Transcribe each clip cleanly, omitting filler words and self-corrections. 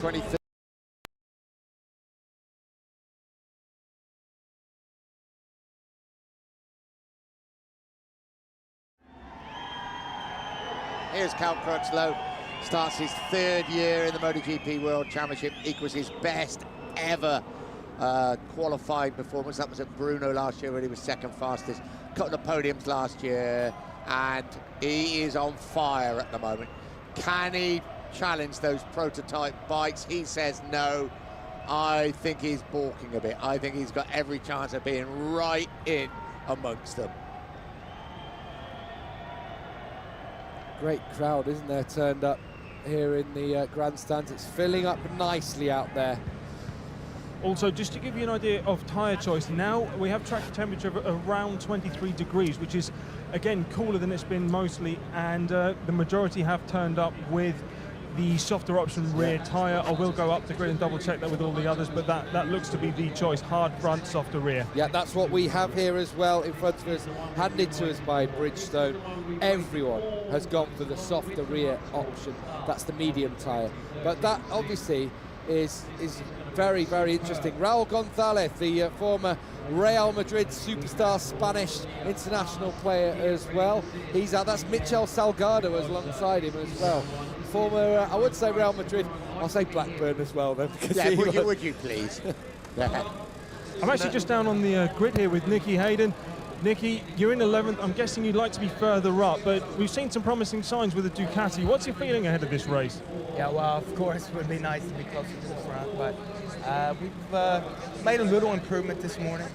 2013. Here's Cal Crutchlow, starts his 3rd year in the MotoGP World Championship, equals his best ever qualifying performance. That was at Bruno last year when he was 2nd fastest. Couple of podiums last year, and he is on fire at the moment. Can he challenge those prototype bikes? He says no. I think he's balking a bit. I think he's got every chance of being right in amongst them. Great crowd, isn't there, turned up here in the grandstands. It's filling up nicely out there. Also, just to give you an idea of tyre choice, now we have track temperature of around 23 degrees, which is, again, cooler than it's been mostly, and the majority have turned up with the softer option rear tyre. I will go up the grid and double check that with all the others, but that looks to be the choice: hard front, softer rear. Yeah, that's what we have here as well in front of us, handed to us by Bridgestone. Everyone has gone for the softer rear option. That's the medium tyre, but that obviously is very, very interesting. Raul Gonzalez, the former Real Madrid superstar, Spanish international player as well. He's out. That's Michel Salgado is alongside him as well. Former, I would say Real Madrid, I'll say Blackburn as well then. Yeah, would you please? I'm actually just down on the grid here with Nicky Hayden. Nicky, you're in 11th. I'm guessing you'd like to be further up, but we've seen some promising signs with the Ducati. What's your feeling ahead of this race? Yeah, well, of course, it would be nice to be closer to the front, but we've made a little improvement this morning.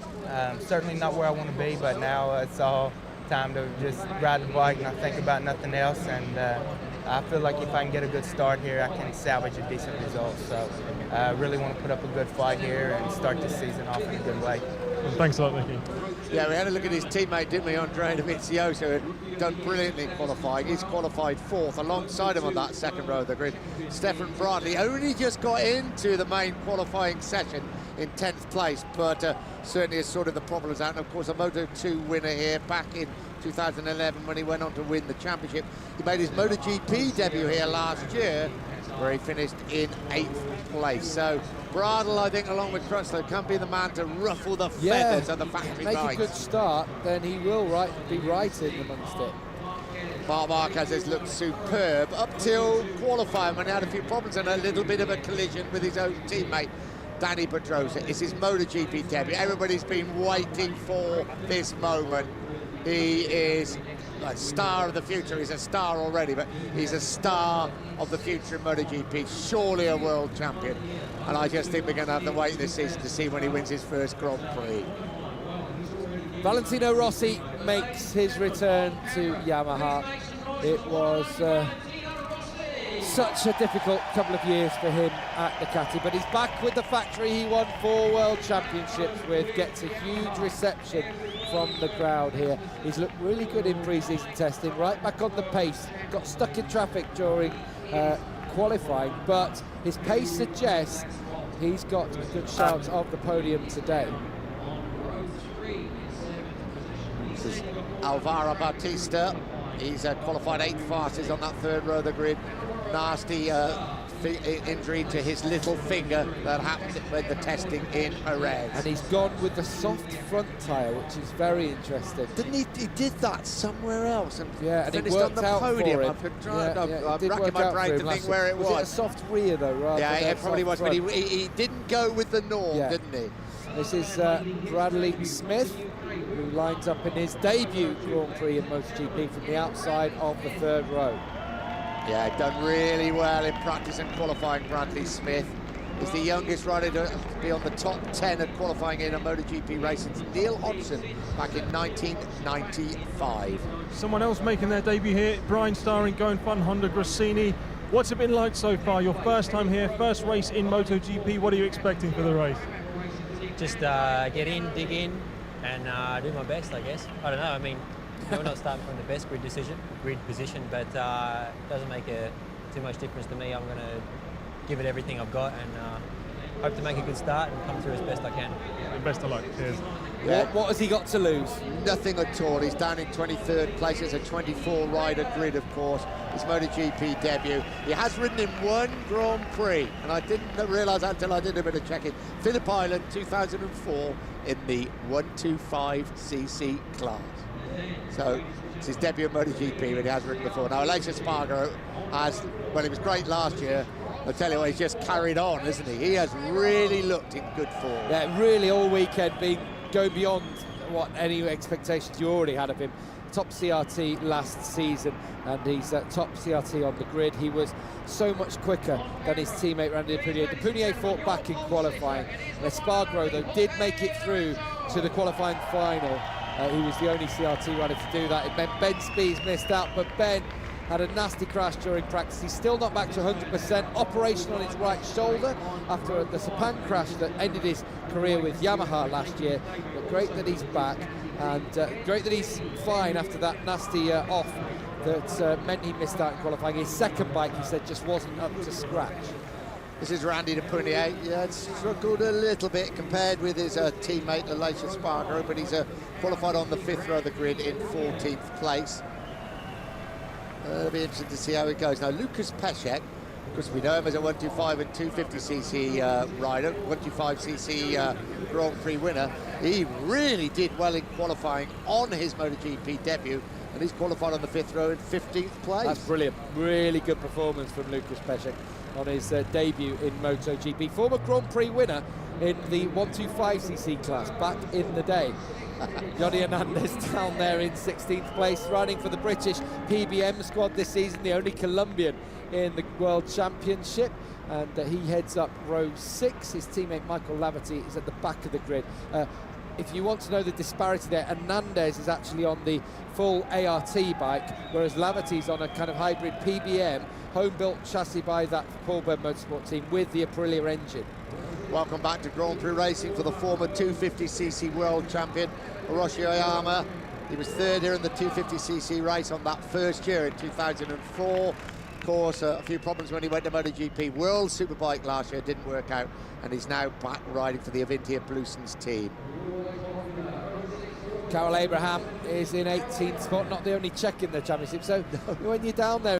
Certainly not where I want to be, but now it's all time to just ride the bike and not think about nothing else. And I feel like if I can get a good start here, I can salvage a decent result. So I really want to put up a good fight here and start the season off in a good way. Well, thanks a lot, Nicky. Yeah, we had a look at his teammate, didn't we, Andrea Dovizioso, who done brilliantly in qualifying. He's qualified 4th. Alongside him on that 2nd row of the grid, Stefan Bradley only just got into the main qualifying session in 10th place, but certainly has sorted the problems out. And of course, a Moto2 winner here back in 2011 when he went on to win the championship. He made his MotoGP debut here last year, where he finished in 8th place. So Bradle, I think, along with Crutchlow, can be the man to ruffle the feathers of the factory make bikes. a good start, then he will be right in amongst it. Marc Marquez has looked superb up till qualifying when he had a few problems and a little bit of a collision with his own teammate Danny Pedrosa. It's his MotoGP debut. Everybody's been waiting for this moment. He is a star of the future. He's a star already, but he's a star of the future in MotoGP, surely a world champion. And I just think we're going to have to wait this season to see when he wins his first Grand Prix. Valentino Rossi makes his return to Yamaha. It was such a difficult couple of years for him at Ducati, but he's back with the factory he won 4 world championships with, gets a huge reception from the crowd here. He's looked really good in pre-season testing, right back on the pace, got stuck in traffic during qualifying, but his pace suggests he's got a good shout of the podium today. This is Alvaro Bautista. He's qualified 8th fastest on that 3rd row of the grid. Nasty injury to his little finger that happened with the testing in Jerez. And he's gone with the soft front tyre, which is very interesting. Didn't he? He did that somewhere else and yeah, and finished it on worked the out podium. I'm racking my brain to think where it was. Was it a soft rear though, rather than it probably was, front? but he didn't go with the norm, didn't he? This is Bradley Smith, who lines up in his debut Grand Prix in MotoGP from the outside of the 3rd row. Yeah, done really well in practice and qualifying. Bradley Smith is the youngest rider to be on the top 10 at qualifying in a MotoGP race since Neil Hodgson back in 1995. Someone else making their debut here, Brian Starring, Going Fun, Honda Grassini. What's it been like so far? Your first time here, first race in MotoGP. What are you expecting for the race? Just get in, dig in, and do my best, I guess. I don't know, I mean, we're not starting from the best grid position, but it doesn't make too much difference to me. I'm going to give it everything I've got and hope to make a good start and come through as best I can. Best of luck. Cheers. What has he got to lose? Nothing at all. He's down in 23rd place. It's a 24-rider grid, of course. His MotoGP debut. He has ridden in one Grand Prix, and I didn't realise that until I did a bit of checking. Phillip Island, 2004, in the 125cc class. So it's his debut in MotoGP, but he has ridden before. Now, Aleix Espargaro has, well, he was great last year. I'll tell you what, he's just carried on, isn't he? He has really looked in good form. Yeah, really all weekend going beyond what any expectations you already had of him. Top CRT last season, and he's top CRT on the grid. He was so much quicker than his teammate Randy Depunier. Depunier fought back in qualifying. Espargaro, though, did make it through to the qualifying final. He was the only CRT runner to do that. It meant Ben Spies missed out, but Ben had a nasty crash during practice. He's still not back to 100%. Operation on his right shoulder after the Sepang crash that ended his career with Yamaha last year. But great that he's back, and great that he's fine after that nasty off that meant he missed out in qualifying. His second bike, he said, just wasn't up to scratch. This is Randy Depunier. Yeah, struggled a little bit compared with his teammate Aleix Espargaro, but he's qualified on the 5th row of the grid in 14th place. It'll be interesting to see how it goes. Now, Lucas Peszek, because we know him as a 125 and 250cc rider, 125cc Grand Prix winner. He really did well in qualifying on his MotoGP debut, and he's qualified on the 5th row in 15th place. That's brilliant. Really good performance from Lucas Peszek on his debut in MotoGP. Former Grand Prix winner in the 125cc class back in the day. Johnny Hernandez down there in 16th place, running for the British PBM squad this season, the only Colombian in the World Championship, and he heads up row 6. His teammate Michael Laverty is at the back of the grid. If you want to know the disparity there, Hernandez is actually on the full ART bike, whereas Laverty's on a kind of hybrid PBM, home-built chassis by that Paul Bird Motorsport team with the Aprilia engine. Welcome back to Grand Prix racing for the former 250cc world champion, Hiroshi Oyama. He was third here in the 250cc race on that first year in 2004. Of course, a few problems when he went to MotoGP World Superbike last year, didn't work out, and he's now back riding for the Avintia Bluesons team. Carol Abraham is in 18th spot, not the only Czech in the championship, so when you're down there